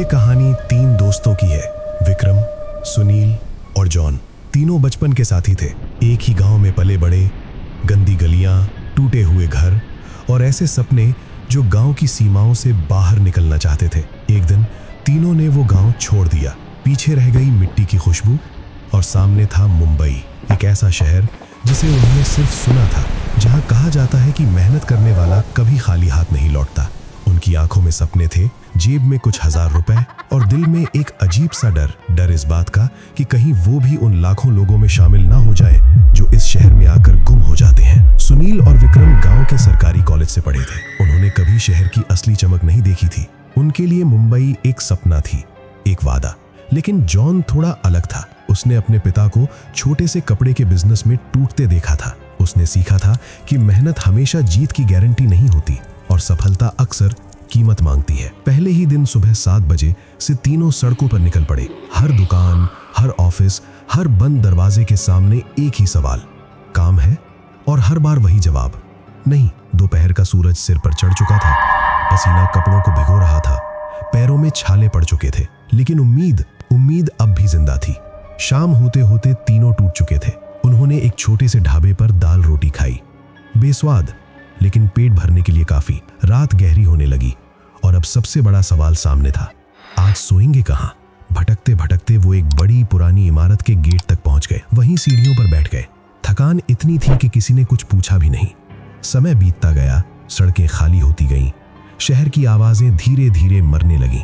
ये कहानी 3 दोस्तों की है, विक्रम, सुनील और जॉन। तीनों बचपन के साथी थे। एक ही गांव में पले बड़े। गंदी गलियां, टूटे हुए घर और ऐसे सपने जो गांव की सीमाओं से बाहर निकलना चाहते थे। एक दिन तीनों ने वो गांव छोड़ दिया। पीछे रह गई मिट्टी की खुशबू और सामने था मुंबई, एक ऐसा शहर जिसे उन्होंने सिर्फ सुना था, जहां कहा जाता है कि मेहनत करने वाला कभी खाली हाथ नहीं लौटता। उनकी आंखों में सपने थे, जेब में कुछ हजार रुपए और दिल में एक अजीब सा डर इस बात का कि कहीं वो भी उन लाखों लोगों में शामिल ना हो जाए जो इस शहर में आकर गुम हो जाते हैं। सुनील और विक्रम गांव के सरकारी कॉलेज से पढ़े थे। उन्होंने कभी शहर की असली चमक नहीं देखी थी। उनके लिए मुंबई एक सपना थी, एक वादा। लेकिन जॉन थोड़ा अलग था। उसने अपने पिता को छोटे से कपड़े के बिजनेस में टूटते देखा था। उसने सीखा था कि मेहनत हमेशा जीत की गारंटी नहीं होती और सफलता अक्सर कीमत मांगती है। पहले ही दिन सुबह 7 बजे से तीनों सड़कों पर निकल पड़े। हर दुकान, हर ऑफिस, हर बंद दरवाजे के सामने एक ही सवाल, काम है? और हर बार वही जवाब, नहीं। दोपहर का सूरज सिर पर चढ़ चुका था, पसीना कपड़ों को भिगो रहा था, पैरों में छाले पड़ चुके थे, लेकिन उम्मीद अब भी जिंदा थी। शाम होते होते तीनों टूट चुके थे। उन्होंने एक छोटे से ढाबे पर दाल रोटी खाई, बेस्वाद लेकिन पेट भरने के लिए काफी। रात गहरी होने लगी और अब सबसे बड़ा सवाल सामने था, आज सोएंगे कहाँ? भटकते भटकते वो एक बड़ी पुरानी इमारत के गेट तक पहुंच गए। वहीं सीढ़ियों पर बैठ गए। थकान इतनी थी कि किसी ने कुछ पूछा भी नहीं। समय बीतता गया, सड़कें खाली होती गईं, शहर की आवाजें धीरे धीरे मरने लगीं।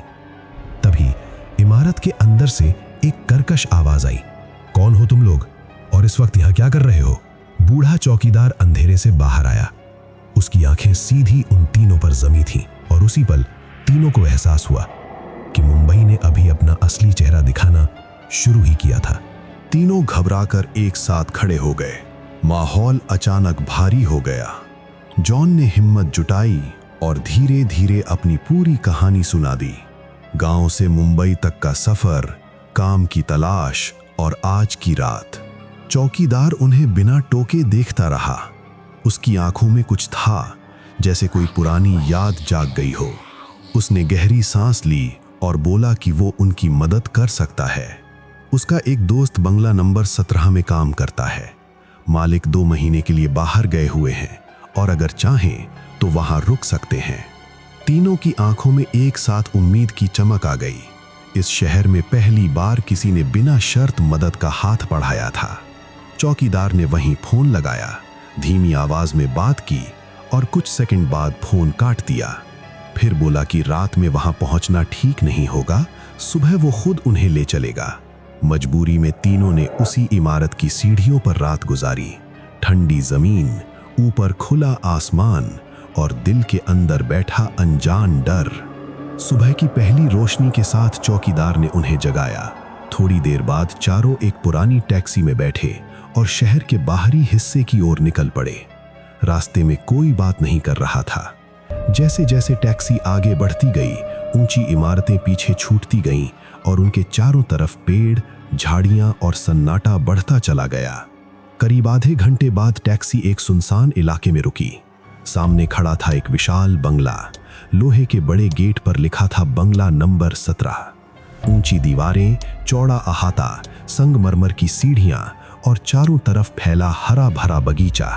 तभी इमारत के अंदर से एक कर्कश आवाज आई, कौन हो तुम लोग और इस वक्त यहाँ क्या कर रहे हो? बूढ़ा चौकीदार अंधेरे से बाहर आया। उसकी आंखें सीधी उन तीनों पर जमी थीं और उसी पल तीनों को एहसास हुआ कि मुंबई ने अभी अपना असली चेहरा दिखाना शुरू ही किया था। तीनों घबराकर एक साथ खड़े हो गए। माहौल अचानक भारी हो गया। जॉन ने हिम्मत जुटाई और धीरे धीरे अपनी पूरी कहानी सुना दी। गांव से मुंबई तक का सफर, काम की तलाश और आज की रात। चौकीदार उन्हें बिना टोके देखता रहा। उसकी आंखों में कुछ था, जैसे कोई पुरानी याद जाग गई हो। उसने गहरी सांस ली और बोला कि वो उनकी मदद कर सकता है। उसका एक दोस्त बंगला नंबर 17 में काम करता है। मालिक 2 महीने के लिए बाहर गए हुए हैं और अगर चाहें तो वहां रुक सकते हैं। तीनों की आंखों में एक साथ उम्मीद की चमक आ गई। इस शहर में पहली बार किसी ने बिना शर्त मदद का हाथ बढ़ाया था। चौकीदार ने वहीं फोन लगाया, धीमी आवाज में बात की और कुछ सेकंड बाद फोन काट दिया। फिर बोला कि रात में वहां पहुंचना ठीक नहीं होगा, सुबह वो खुद उन्हें ले चलेगा। मजबूरी में तीनों ने उसी इमारत की सीढ़ियों पर रात गुजारी। ठंडी जमीन, ऊपर खुला आसमान और दिल के अंदर बैठा अनजान डर। सुबह की पहली रोशनी के साथ चौकीदार ने उन्हें जगाया। थोड़ी देर बाद चारों एक पुरानी टैक्सी में बैठे और शहर के बाहरी हिस्से की ओर निकल पड़े। रास्ते में कोई बात नहीं कर रहा था। जैसे जैसे टैक्सी आगे बढ़ती गई, ऊंची इमारतें पीछे छूटती गईं और उनके चारों तरफ पेड़, झाड़ियां और सन्नाटा बढ़ता चला गया। करीब आधे घंटे बाद टैक्सी एक सुनसान इलाके में रुकी। सामने खड़ा था एक विशाल बंगला। लोहे के बड़े गेट पर लिखा था बंगला नंबर 17। ऊंची दीवारें, चौड़ा अहाता, संगमरमर की सीढ़ियां और चारों तरफ फैला हरा भरा बगीचा।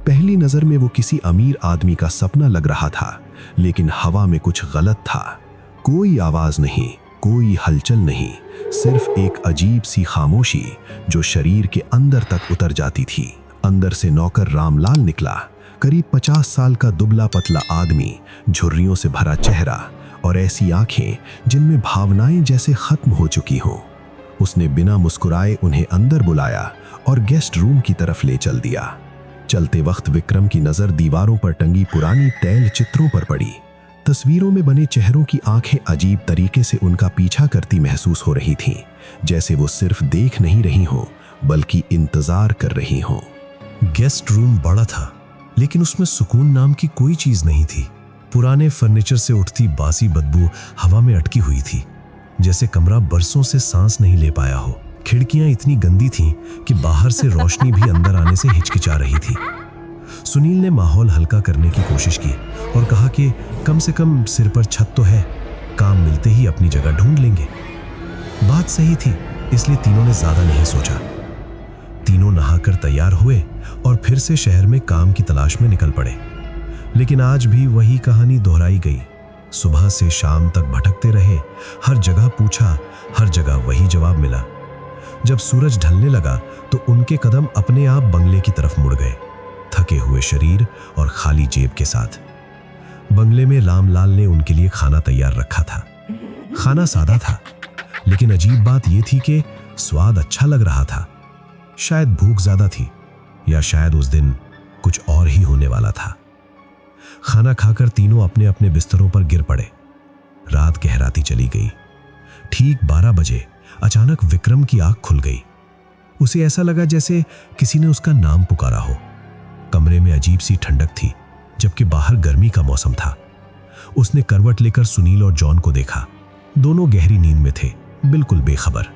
पहली नजर में वो किसी अमीर आदमी का सपना लग रहा था, लेकिन हवा में कुछ गलत था। कोई आवाज नहीं, कोई हलचल नहीं, सिर्फ एक अजीब सी खामोशी जो शरीर के अंदर तक उतर जाती थी। अंदर से नौकर रामलाल निकला, करीब 50 साल का दुबला पतला आदमी, झुर्रियों से भरा चेहरा और ऐसी आंखें जिनमें भावनाएं जैसे खत्म हो चुकी हों। उसने बिना मुस्कुराए उन्हें अंदर बुलाया और गेस्ट रूम की तरफ ले चल दिया। चलते वक्त विक्रम की नजर दीवारों पर टंगी पुरानी तैल चित्रों पर पड़ी। तस्वीरों में बने चेहरों की आंखें अजीब तरीके से उनका पीछा करती महसूस हो रही थीं, जैसे वो सिर्फ देख नहीं रही हों बल्कि इंतजार कर रही हों। गेस्ट रूम बड़ा था, लेकिन उसमें सुकून नाम की कोई चीज नहीं थी। पुराने फर्नीचर से उठती बासी बदबू हवा में अटकी हुई थी, जैसे कमरा बरसों से सांस नहीं ले पाया हो। खिड़कियां इतनी गंदी थीं कि बाहर से रोशनी भी अंदर आने से हिचकिचा रही थी। सुनील ने माहौल हल्का करने की कोशिश की और कहा कि कम से कम सिर पर छत तो है, काम मिलते ही अपनी जगह ढूंढ लेंगे। बात सही थी, इसलिए तीनों ने ज्यादा नहीं सोचा। तीनों नहाकर तैयार हुए और फिर से शहर में काम की तलाश में निकल पड़े। लेकिन आज भी वही कहानी दोहराई गई। सुबह से शाम तक भटकते रहे, हर जगह पूछा, हर जगह वही जवाब मिला। जब सूरज ढलने लगा तो उनके कदम अपने आप बंगले की तरफ मुड़ गए, थके हुए शरीर और खाली जेब के साथ। बंगले में रामलाल ने उनके लिए खाना तैयार रखा था। खाना सादा था, लेकिन अजीब बात यह थी कि स्वाद अच्छा लग रहा था। शायद भूख ज्यादा थी, या शायद उस दिन कुछ और ही होने वाला था। खाना खाकर तीनों अपने अपने बिस्तरों पर गिर पड़े। रात गहराती चली गई। ठीक 12 बजे अचानक विक्रम की आंख खुल गई। उसे ऐसा लगा जैसे किसी ने उसका नाम पुकारा हो। कमरे में अजीब सी ठंडक थी, जबकि बाहर गर्मी का मौसम था। उसने करवट लेकर सुनील और जॉन को देखा। दोनों गहरी नींद में थे, बिल्कुल बेखबर।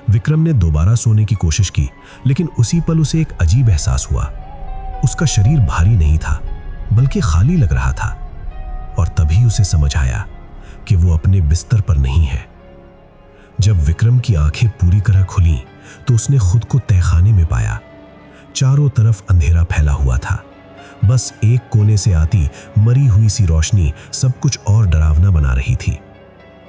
विक्रम ने दोबारा सोने की कोशिश की, लेकिन उसी पल उसे एक अजीब एहसास हुआ। उसका शरीर भारी नहीं था, बल्कि खाली लग रहा था। और तभी उसे समझ आया कि वो अपने बिस्तर पर नहीं है। जब विक्रम की आंखें पूरी तरह खुलीं, तो उसने खुद को तहखाने में पाया। चारों तरफ अंधेरा फैला हुआ था। बस एक कोने से आती मरी हुई सी रोशनी सब कुछ और डरावना बना रही थी।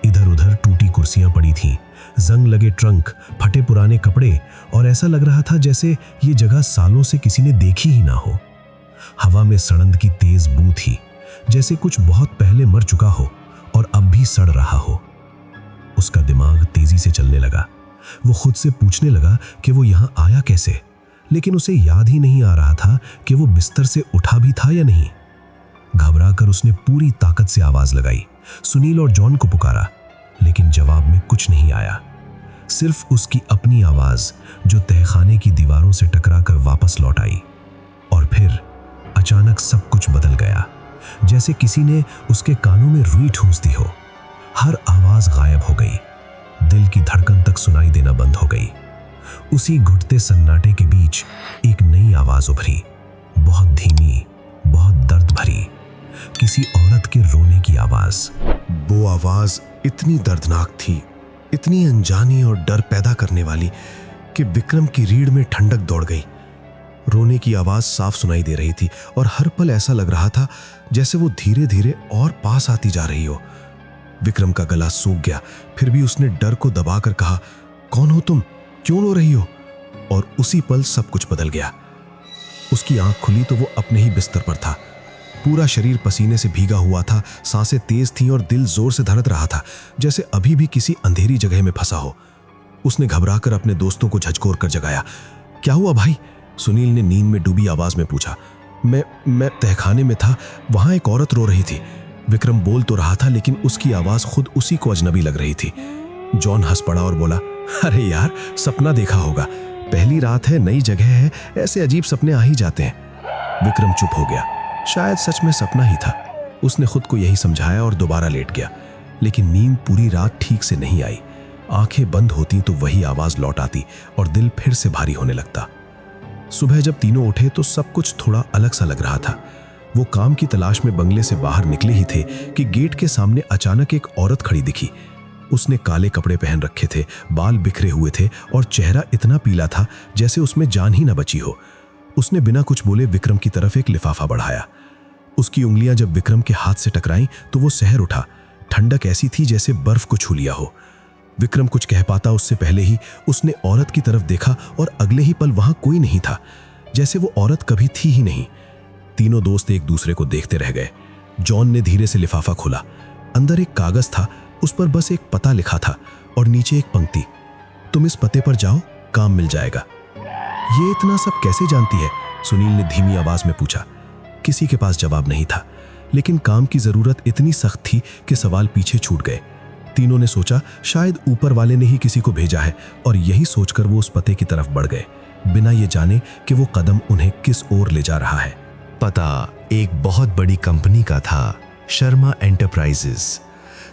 इधर उधर टूटी कुर्सियां पड़ी थीं, जंग लगे ट्रंक, फटे पुराने कपड़े, और ऐसा लग रहा था जैसे ये जगह सालों से किसी ने देखी ही ना हो। हवा में सड़ंद की तेज बू थी, जैसे कुछ बहुत पहले मर चुका हो और अब भी सड़ रहा हो। उसका दिमाग तेजी से चलने लगा। वो खुद से पूछने लगा कि वो यहां आया कैसे, लेकिन उसे याद ही नहीं आ रहा था कि वो बिस्तर से उठा भी था या नहीं। घबराकर उसने पूरी ताकत से आवाज लगाई, सुनील और जॉन को पुकारा, लेकिन जवाब में कुछ नहीं आया। सिर्फ उसकी अपनी आवाज, जो तहखाने की दीवारों से टकराकर वापस लौट आई। और फिर अचानक सब कुछ बदल गया, जैसे किसी ने उसके कानों में रुई ठूंस दी हो। हर आवाज गायब हो गई। दिल की धड़कन तक सुनाई देना बंद हो गई। उसी घुटते सन्नाटे के बीच एक नई आवाज उभरी, बहुत धीमी, बहुत दर्द भरी, किसी औरत के रोने की आवाज। वो आवाज इतनी दर्दनाक थी, इतनी अनजानी और डर पैदा करने वाली कि विक्रम की रीढ़ में ठंडक दौड़ गई। रोने की आवाज साफ सुनाई दे रही थी और हर पल ऐसा लग रहा था जैसे वो धीरे धीरे और पास आती जा रही हो। विक्रम का गला सूख गया, फिर भी उसने डर को दबाकर कहा, कौन हो तुम, क्यों रो रही हो? और उसी पल सब कुछ बदल गया। उसकी आंख खुली तो वो अपने ही बिस्तर पर था। पूरा शरीर पसीने से भीगा हुआ था, सांसें तेज थीं और दिल जोर से धड़क रहा था, जैसे अभी भी किसी अंधेरी जगह में फंसा हो। उसने घबराकर अपने दोस्तों को झकझोर कर जगाया। क्या हुआ भाई? सुनील ने नींद में डूबी आवाज में पूछा। मैं तहखाने में था, वहां एक औरत रो रही थी। विक्रम बोल तो रहा था, लेकिन उसकी आवाज खुद उसी को अजनबी लग रही थी। जॉन हंस पड़ा और बोला, अरे यार, सपना देखा होगा, पहली रात है, नई जगह है, ऐसे अजीब सपने आ ही जाते हैं। विक्रम चुप हो गया। शायद सच में सपना ही था। उसने खुद को यही समझाया और दोबारा लेट गया, लेकिन नींद पूरी रात ठीक से नहीं आई। आंखें बंद होती तो वही आवाज लौट आती और दिल फिर से भारी होने लगता। सुबह जब तीनों उठे तो सब कुछ थोड़ा अलग सा लग रहा था। वो काम की तलाश में बंगले से बाहर निकले ही थे कि गेट के सामने अचानक एक औरत खड़ी दिखी। उसने काले कपड़े पहन रखे थे, बाल बिखरे हुए थे और चेहरा इतना पीला था जैसे उसमें जान ही न बची हो। उसने बिना कुछ बोले विक्रम की तरफ एक लिफाफा बढ़ाया। उसकी उंगलियां जब विक्रम के हाथ से टकराईं तो वो सहर उठा। ठंडक ऐसी थी जैसे बर्फ को छू लिया हो। विक्रम कुछ कह पाता उससे पहले ही उसने औरत की तरफ देखा और अगले ही पल वहां कोई नहीं था, जैसे वो औरत कभी थी ही नहीं। तीनों दोस्त एक दूसरे को देखते रह गए। जॉन ने धीरे से लिफाफा खोला। अंदर एक कागज था, उस पर बस एक पता लिखा था और नीचे एक पंक्ति, तुम इस पते पर जाओ, काम मिल जाएगा। ये इतना सब कैसे जानती है? सुनील ने धीमी आवाज में पूछा। किसी के पास जवाब नहीं था, लेकिन काम की जरूरत इतनी सख्त थी कि सवाल पीछे छूट गए। तीनों ने सोचा शायद ऊपर वाले ने ही किसी को भेजा है, और यही सोचकर वो उस पते की तरफ बढ़ गए, बिना ये जाने कि वो कदम उन्हें किस ओर ले जा रहा है। पता एक बहुत बड़ी कंपनी का था, शर्मा एंटरप्राइजेस।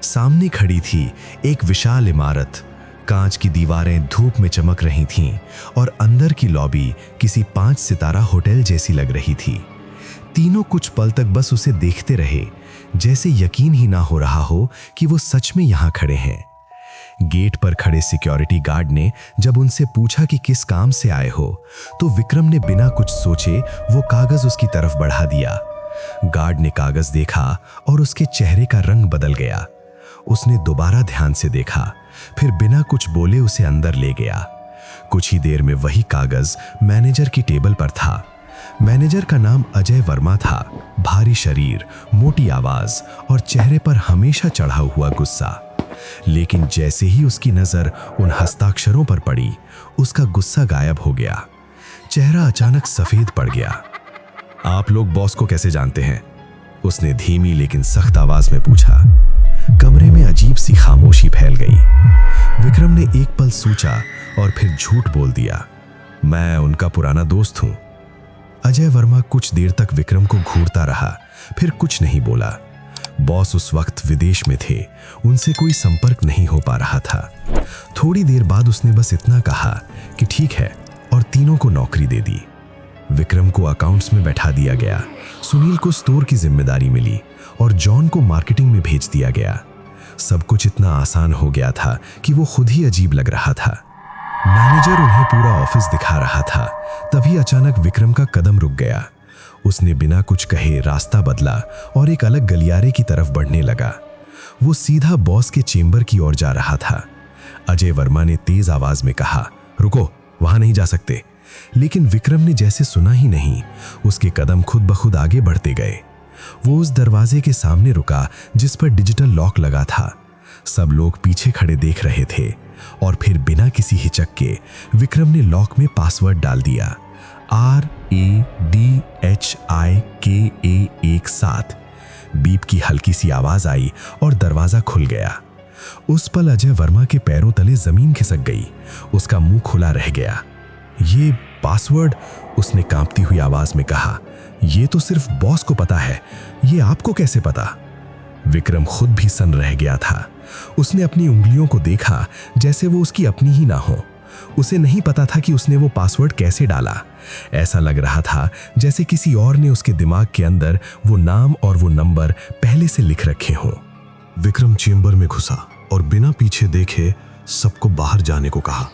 सामने खड़ी थी एक विशाल इमारत। कांच की दीवारें धूप में चमक रही थीं और अंदर की लॉबी किसी 5 सितारा होटल जैसी लग रही थी। तीनों कुछ पल तक बस उसे देखते रहे, जैसे यकीन ही ना हो रहा हो कि वो सच में यहां खड़े हैं। गेट पर खड़े सिक्योरिटी गार्ड ने जब उनसे पूछा कि किस काम से आए हो, तो विक्रम ने बिना कुछ सोचे वो कागज उसकी तरफ बढ़ा दिया। गार्ड ने कागज देखा और उसके चेहरे का रंग बदल गया। उसने दोबारा ध्यान से देखा, फिर बिना कुछ बोले उसे अंदर ले गया। कुछ ही देर में वही कागज मैनेजर की टेबल पर था। मैनेजर का नाम अजय वर्मा था। भारी शरीर, मोटी आवाज और चेहरे पर हमेशा चढ़ा हुआ गुस्सा। लेकिन जैसे ही उसकी नजर उन हस्ताक्षरों पर पड़ी, उसका गुस्सा गायब हो गया। चेहरा अचानक सफेद पड़ गया। आप लोग बॉस को कैसे जानते हैं? उसने धीमी लेकिन सख्त आवाज में पूछा। कमरे में अजीब सी खामोशी फैल गई। विक्रम ने एक पल सोचा और फिर झूठ बोल दिया, मैं उनका पुराना दोस्त हूं। अजय वर्मा कुछ देर तक विक्रम को घूरता रहा, फिर कुछ नहीं बोला। बॉस उस वक्त विदेश में थे, उनसे कोई संपर्क नहीं हो पा रहा था। थोड़ी देर बाद उसने बस इतना कहा कि ठीक है, और तीनों को नौकरी दे दी। विक्रम को अकाउंट्स में बैठा दिया गया, सुनील को स्टोर की जिम्मेदारी मिली और जॉन को मार्केटिंग में भेज दिया गया। सब कुछ इतना आसान हो गया था कि वो खुद ही अजीब लग रहा था। मैनेजर उन्हें पूरा ऑफिस दिखा रहा था, तभी अचानक विक्रम का कदम रुक गया। उसने बिना कुछ कहे रास्ता बदला और एक अलग गलियारे की तरफ बढ़ने लगा। वो सीधा बॉस के चेंबर की ओर जा रहा था। अजय वर्मा ने तेज आवाज में कहा, रुको, वहां नहीं जा सकते। लेकिन विक्रम ने जैसे सुना ही नहीं, उसके कदम खुद ब खुद आगे बढ़ते गए। वो उस दरवाजे के सामने रुका जिस पर डिजिटल लॉक लगा था। सब लोग पीछे खड़े देख रहे थे और फिर बिना किसी हिचक के विक्रम ने लॉक में पासवर्ड डाल दिया, RADHIKA17। बीप की हल्की सी आवाज आई और दरवाजा खुल गया। उस पल अजय वर्मा के पैरों तले जमीन खिसक गई। उसका मुंह खुला रह गया। ये पासवर्ड, उसने कांपती हुई आवाज में कहा, ये तो सिर्फ बॉस को पता है, ये आपको कैसे पता? विक्रम खुद भी सन रह गया था। उसने अपनी उंगलियों को देखा जैसे वो उसकी अपनी ही ना हो। उसे नहीं पता था कि उसने वो पासवर्ड कैसे डाला। ऐसा लग रहा था जैसे किसी और ने उसके दिमाग के अंदर वो नाम और वो नंबर पहले से लिख रखे हों। विक्रम चेंबर में घुसा और बिना पीछे देखे सबको बाहर जाने को कहा।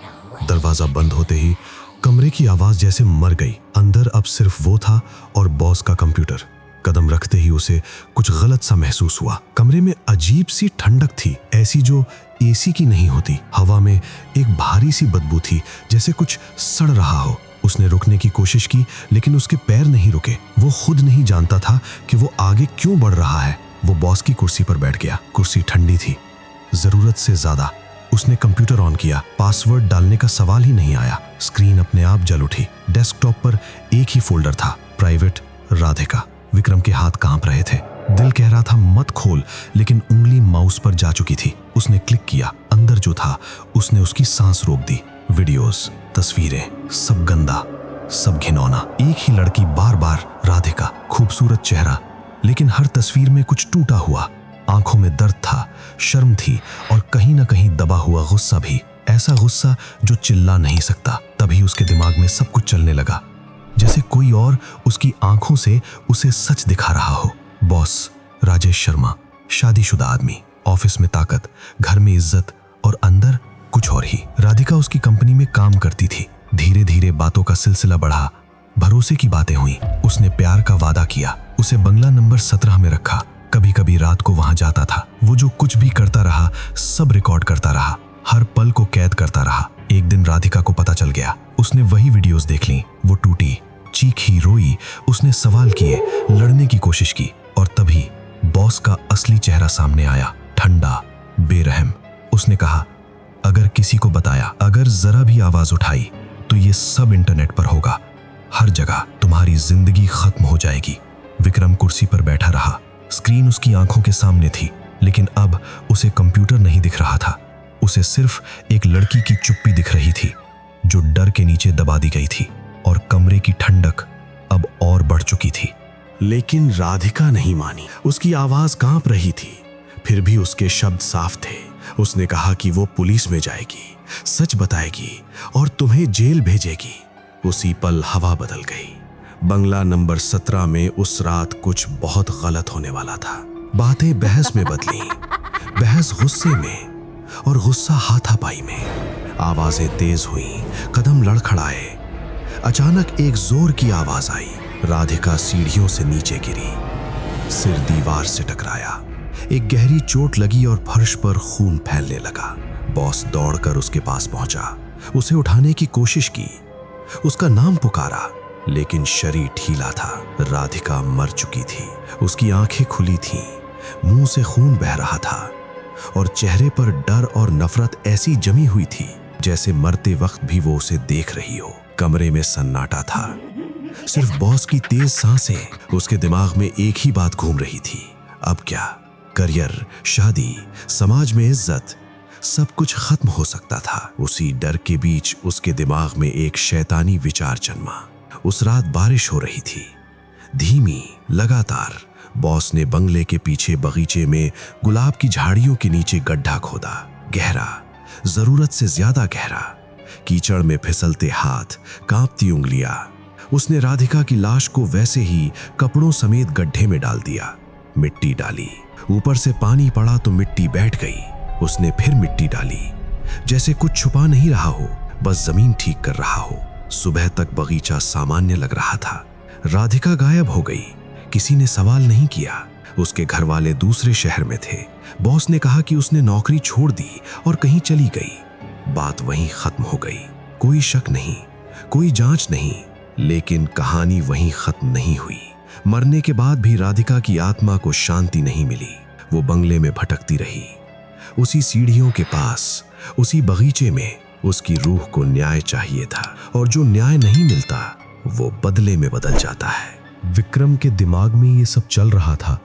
दरवाजा बंद होते ही कमरे की आवाज जैसे मर गई। अंदर अब सिर्फ वो था और बॉस का कंप्यूटर। कदम रखते ही उसे कुछ गलत सा महसूस हुआ। कमरे में अजीब सी ठंडक थी, ऐसी जो एसी की नहीं होती। हवा में एक भारी सी बदबू थी, जैसे कुछ सड़ रहा हो। उसने रुकने की कोशिश की, लेकिन उसके पैर नहीं रुके। वो खुद नहीं जानता था कि वो आगे क्यों बढ़ रहा है। वो बॉस की कुर्सी पर बैठ गया। कुर्सी ठंडी थी, जरूरत से ज्यादा। उसने कंप्यूटर ऑन किया। पासवर्ड डालने का सवाल ही नहीं आया। स्क्रीन अपने आप जल उठी। डेस्कटॉप पर एक ही फोल्डर था, प्राइवेट राधिका। विक्रम के हाथ कांप रहे थे। दिल कह रहा था मत खोल, लेकिन उंगली माउस पर जा चुकी थी। उसने क्लिक किया। अंदर जो था उसने उसकी सांस रोक दी। वीडियोस, तस्वीरें, सब गंदा, सब घिनौना। एक ही लड़की, बार बार राधिका, खूबसूरत चेहरा, लेकिन हर तस्वीर में कुछ टूटा हुआ। आंखों में दर्द था, शर्म थी और कहीं ना कहीं दबा हुआ गुस्सा भी। ऐसा गुस्सा जो चिल्ला नहीं सकता। तभी उसके दिमाग में सब कुछ चलने लगा, जैसे कोई और उसकी आंखों से उसे सच दिखा रहा हो। बॉस राजेश शर्मा, शादीशुदा आदमी, ऑफिस में ताकत, घर में इज्जत और अंदर कुछ और ही। राधिका उसकी कंपनी में काम करती थी। धीरे धीरे बातों का सिलसिला बढ़ा। भरोसे की बातें हुई। उसने प्यार का वादा किया। उसे बंगला नंबर 17 में रखा। कभी कभी रात को वहां जाता था। वो जो कुछ भी करता रहा सब रिकॉर्ड करता रहा, हर पल को कैद करता रहा। एक दिन राधिका को पता चल गया। उसने वही वीडियोस देख ली। वो टूटी, चीखी, रोई। उसने सवाल किए, लड़ने की कोशिश की, और तभी बॉस का असली चेहरा सामने आया, ठंडा, बेरहम। उसने कहा, अगर किसी को बताया, अगर जरा भी आवाज उठाई, तो ये सब इंटरनेट पर होगा। हर जगह तुम्हारी जिंदगी खत्म हो जाएगी। विक्रम कुर्सी पर बैठा रहा। स्क्रीन उसकी आंखों के सामने थी, लेकिन अब उसे कंप्यूटर नहीं दिख रहा था। उसे सिर्फ एक लड़की की चुप्पी दिख रही थी, जो डर के नीचे दबा दी गई थी, और कमरे की ठंडक अब और बढ़ चुकी थी। लेकिन राधिका नहीं मानी। उसकी आवाज कांप रही थी, फिर भी उसके शब्द साफ थे। उसने कहा कि वो पुलिस में जाएगी, सच बताएगी और तुम्हें जेल भेजेगी। उसी पल हवा बदल गई। बंगला नंबर 17 में उस रात कुछ बहुत गलत होने वाला था। बातें बहस में बदली, बहस गुस्से में और गुस्सा हाथापाई में। आवाजें तेज हुई, कदम लड़खड़ाए। अचानक एक जोर की आवाज आई। राधिका सीढ़ियों से नीचे गिरी, सिर दीवार से टकराया। एक गहरी चोट लगी और फर्श पर खून फैलने लगा। बॉस दौड़कर उसके पास पहुंचा, उसे उठाने की कोशिश की, उसका नाम पुकारा, लेकिन शरीर ढीला था। राधिका मर चुकी थी। उसकी आंखें खुली थीं, मुंह से खून बह रहा था और चेहरे पर डर और नफरत ऐसी जमी हुई थी जैसे मरते वक्त भी वो उसे देख रही हो। कमरे में सन्नाटा था, सिर्फ बॉस की तेज सांसें। उसके दिमाग में एक ही बात घूम रही थी, अब क्या? करियर, शादी, समाज में इज्जत, सब कुछ खत्म हो सकता था। उसी डर के बीच उसके दिमाग में एक शैतानी विचार जन्मा। उस रात बारिश हो रही थी, धीमी, लगातार। बॉस ने बंगले के पीछे बगीचे में गुलाब की झाड़ियों के नीचे गड्ढा खोदा, गहरा, जरूरत से ज्यादा गहरा। कीचड़ में फिसलते हाथ, कांपती उंगलियां। उसने राधिका की लाश को वैसे ही कपड़ों समेत गड्ढे में डाल दिया। मिट्टी डाली, ऊपर से पानी पड़ा तो मिट्टी बैठ गई। उसने फिर मिट्टी डाली, जैसे कुछ छुपा नहीं रहा हो, बस जमीन ठीक कर रहा हो। सुबह तक बगीचा सामान्य लग रहा था। राधिका गायब हो गई। किसी ने सवाल नहीं किया। उसके घर वाले दूसरे शहर में थे। बॉस ने कहा कि उसने नौकरी छोड़ दी और कहीं चली गई। बात वहीं खत्म हो गई। कोई शक नहीं, कोई जांच नहीं, लेकिन कहानी वहीं खत्म नहीं हुई। मरने के बाद भी राधिका की आत्मा को शांति नहीं मिली। वो बंगले में भटकती रही, उसी सीढ़ियों के पास, उसी बगीचे में। उसकी रूह को न्याय चाहिए था, और जो न्याय नहीं मिलता वो बदले में बदल जाता है। विक्रम के दिमाग में ये सब चल रहा था,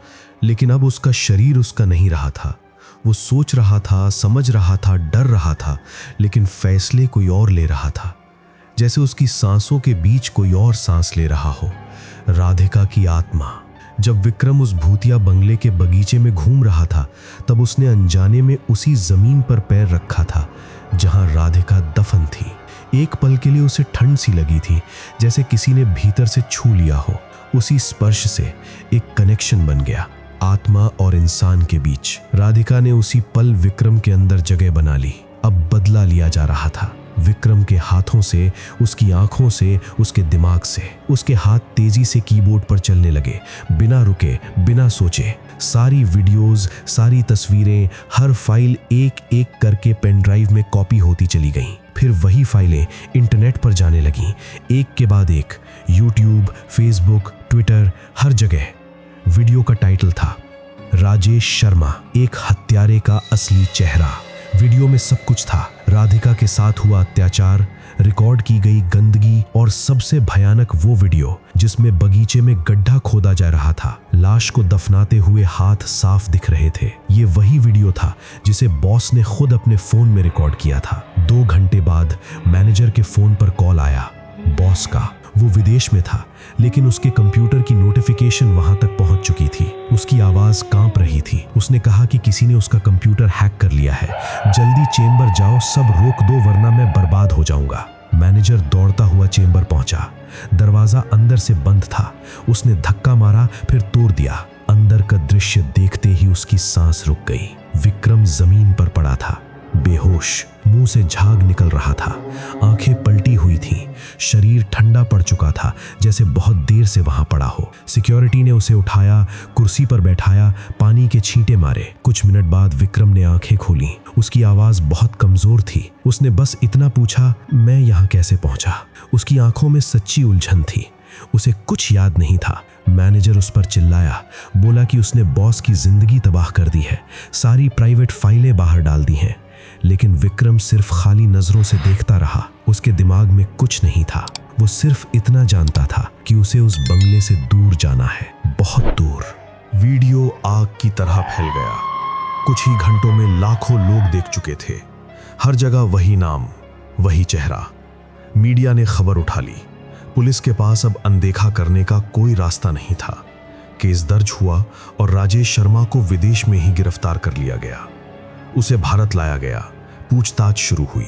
लेकिन अब उसका शरीर उसका नहीं रहा था। वो सोच रहा था, समझ रहा था, डर रहा था, लेकिन फैसले कोई और ले रहा था। जैसे उसकी सांसों के बीच कोई और सांस ले रहा हो। राधिका की आत्मा। जब विक्रम उस भूतिया बंगले के बगीचे में घूम रहा था, तब उसने अनजाने में उसी जमीन पर पैर रखा था जहां राधिका दफन थी। एक पल के लिए उसे ठंड सी लगी थी, जैसे किसी ने भीतर से छू लिया हो। उसी स्पर्श से एक कनेक्शन बन गया, आत्मा और इंसान के बीच। राधिका ने उसी पल विक्रम के अंदर जगह बना ली। अब बदला लिया जा रहा था, विक्रम के हाथों से, उसकी आंखों से, उसके दिमाग से। उसके हाथ तेजी से कीबोर्ड पर चलने लगे, बिना रुके, बिना सोचे। सारी वीडियोस, सारी तस्वीरें, हर फाइल एक एक करके पेन ड्राइव में कॉपी होती चली गईं। फिर वही फाइलें इंटरनेट पर जाने लगीं, एक के बाद एक। यूट्यूब, फेसबुक, ट्विटर, हर जगह। वीडियो का टाइटल था, राजेश शर्मा, एक हत्यारे का असली चेहरा। वीडियो में सब कुछ था, राधिका के साथ हुआ अत्याचार, रिकॉर्ड की गई गंदगी, और सबसे भयानक वो वीडियो जिसमें बगीचे में गड्ढा खोदा जा रहा था। लाश को दफनाते हुए हाथ साफ दिख रहे थे। ये वही वीडियो था जिसे बॉस ने खुद अपने फोन में रिकॉर्ड किया था। 2 घंटे बाद मैनेजर के फोन पर कॉल आया, बॉस का। वो विदेश में था, लेकिन उसके कंप्यूटर की नोटिफिकेशन वहां तक पहुंच चुकी थी। उसकी आवाज कांप रही थी। उसने कहा कि किसी ने उसका कंप्यूटर हैक कर लिया है, जल्दी चेंबर जाओ, सब रोक दो वरना मैं बर्बाद हो जाऊंगा। मैनेजर दौड़ता हुआ चेंबर पहुंचा। दरवाजा अंदर से बंद था। उसने धक्का मारा, फिर तोड़ दिया। अंदर का दृश्य देखते ही उसकी सांस रुक गई। विक्रम जमीन पर पड़ा था, बेहोश, मुंह से झाग निकल रहा था, आंखें पलटी हुई थीं, शरीर ठंडा पड़ चुका था, जैसे बहुत देर से वहां पड़ा हो। सिक्योरिटी ने उसे उठाया, कुर्सी पर बैठाया, पानी के छींटे मारे। कुछ मिनट बाद विक्रम ने आंखें खोली। उसकी आवाज बहुत कमजोर थी। उसने बस इतना पूछा, मैं यहां कैसे पहुंचा? उसकी आंखों में सच्ची उलझन थी। उसे कुछ याद नहीं था। मैनेजर उस पर चिल्लाया, बोला कि उसने बॉस की जिंदगी तबाह कर दी है, सारी प्राइवेट फाइलें बाहर डाल दी हैं। लेकिन विक्रम सिर्फ खाली नजरों से देखता रहा। उसके दिमाग में कुछ नहीं था। वो सिर्फ इतना जानता था कि उसे उस बंगले से दूर जाना है, बहुत दूर। वीडियो आग की तरह फैल गया। कुछ ही घंटों में लाखों लोग देख चुके थे। हर जगह वही नाम, वही चेहरा। मीडिया ने खबर उठा ली। पुलिस के पास अब अनदेखा करने का कोई रास्ता नहीं था। केस दर्ज हुआ और राजेश शर्मा को विदेश में ही गिरफ्तार कर लिया गया। उसे भारत लाया गया। पूछताछ शुरू हुई।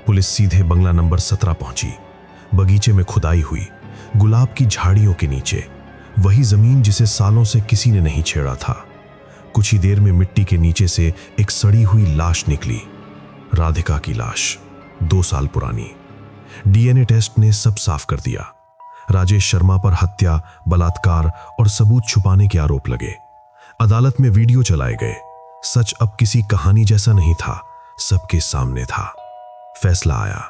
पुलिस सीधे बंगला नंबर 17 पहुंची। बगीचे में खुदाई हुई, गुलाब की झाड़ियों के नीचे, वही जमीन जिसे सालों से किसी ने नहीं छेड़ा था। कुछ ही देर में मिट्टी के नीचे से एक सड़ी हुई लाश निकली। राधिका की लाश, 2 साल पुरानी। डीएनए टेस्ट ने सब साफ कर दिया। राजेश शर्मा पर हत्या, बलात्कार और सबूत छुपाने के आरोप लगे। अदालत में वीडियो चलाए गए। सच अब किसी कहानी जैसा नहीं था, सबके सामने था। फैसला आया,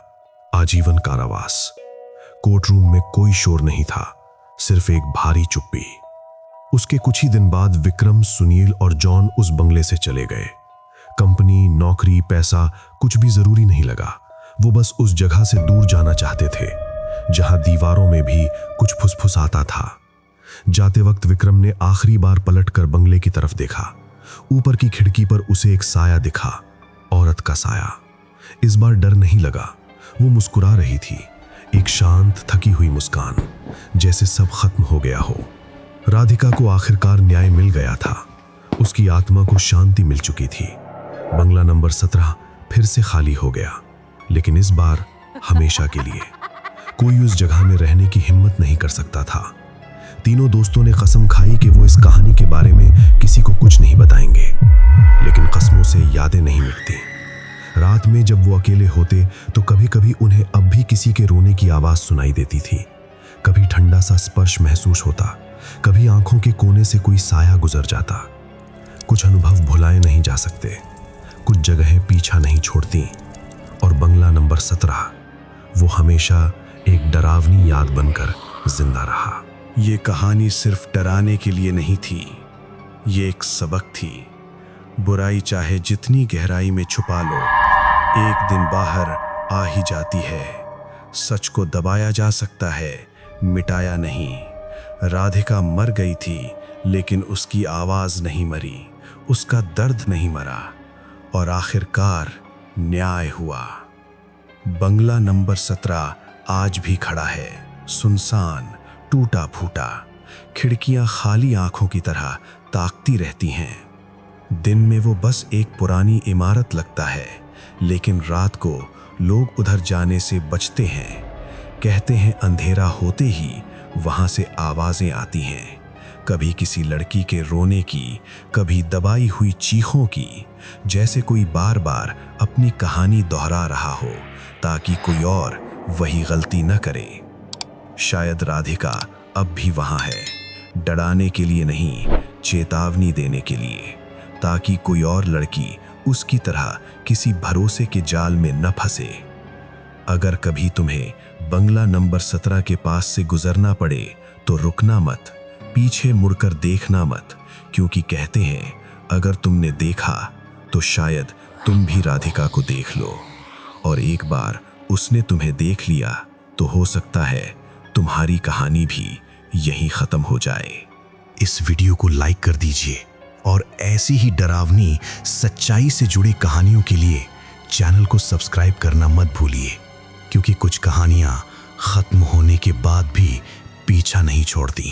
आजीवन कारावास। कोर्ट रूम में कोई शोर नहीं था, सिर्फ एक भारी चुप्पी। उसके कुछ ही दिन बाद विक्रम, सुनील और जॉन उस बंगले से चले गए। कंपनी, नौकरी, पैसा कुछ भी जरूरी नहीं लगा। वो बस उस जगह से दूर जाना चाहते थे जहां दीवारों में भी कुछ फुसफुसाता था। जाते वक्त विक्रम ने आखिरी बार पलटकर बंगले की तरफ देखा। ऊपर की खिड़की पर उसे एक साया दिखा, औरत का साया। इस बार डर नहीं लगा, वो मुस्कुरा रही थी, एक शांत, थकी हुई मुस्कान, जैसे सब खत्म हो गया हो। राधिका को आखिरकार न्याय मिल गया था। उसकी आत्मा को शांति मिल चुकी थी। बंगला नंबर 17 फिर से खाली हो गया, लेकिन इस बार हमेशा के लिए। कोई उस जगह में रहने की हिम्मत नहीं कर सकता था। तीनों दोस्तों ने कसम खाई कि वो इस कहानी के बारे में किसी को कुछ नहीं बताएंगे, लेकिन कसमों से यादें नहीं मिटती। रात में जब वो अकेले होते तो कभी कभी उन्हें अब भी किसी के रोने की आवाज सुनाई देती थी। कभी ठंडा सा स्पर्श महसूस होता, कभी आंखों के कोने से कोई साया गुजर जाता। कुछ अनुभव भुलाए नहीं जा सकते, कुछ जगहें पीछा नहीं छोड़ती, और बंगला नंबर 17 वो हमेशा एक डरावनी याद बनकर जिंदा रहा। ये कहानी सिर्फ डराने के लिए नहीं थी, ये एक सबक थी। बुराई चाहे जितनी गहराई में छुपा लो, एक दिन बाहर आ ही जाती है। सच को दबाया जा सकता है, मिटाया नहीं। राधिका मर गई थी, लेकिन उसकी आवाज नहीं मरी, उसका दर्द नहीं मरा, और आखिरकार न्याय हुआ। बंगला नंबर 17 आज भी खड़ा है, सुनसान, टूटा फूटा। खिड़कियां खाली आंखों की तरह ताकती रहती हैं। दिन में वो बस एक पुरानी इमारत लगता है, लेकिन रात को लोग उधर जाने से बचते हैं। कहते हैं अंधेरा होते ही वहां से आवाजें आती हैं, कभी किसी लड़की के रोने की, कभी दबाई हुई चीखों की, जैसे कोई बार बार अपनी कहानी दोहरा रहा हो ताकि कोई और वही गलती न करे। शायद राधिका अब भी वहां है, डराने के लिए नहीं, चेतावनी देने के लिए, ताकि कोई और लड़की उसकी तरह किसी भरोसे के जाल में न फंसे। अगर कभी तुम्हें बंगला नंबर 17 के पास से गुजरना पड़े तो रुकना मत, पीछे मुड़कर देखना मत, क्योंकि कहते हैं अगर तुमने देखा तो शायद तुम भी राधिका को देख लो, और एक बार उसने तुम्हें देख लिया तो हो सकता है तुम्हारी कहानी भी यहीं खत्म हो जाए। इस वीडियो को लाइक कर दीजिए और ऐसी ही डरावनी, सच्चाई से जुड़ी कहानियों के लिए चैनल को सब्सक्राइब करना मत भूलिए, क्योंकि कुछ कहानियां खत्म होने के बाद भी पीछा नहीं छोड़ती।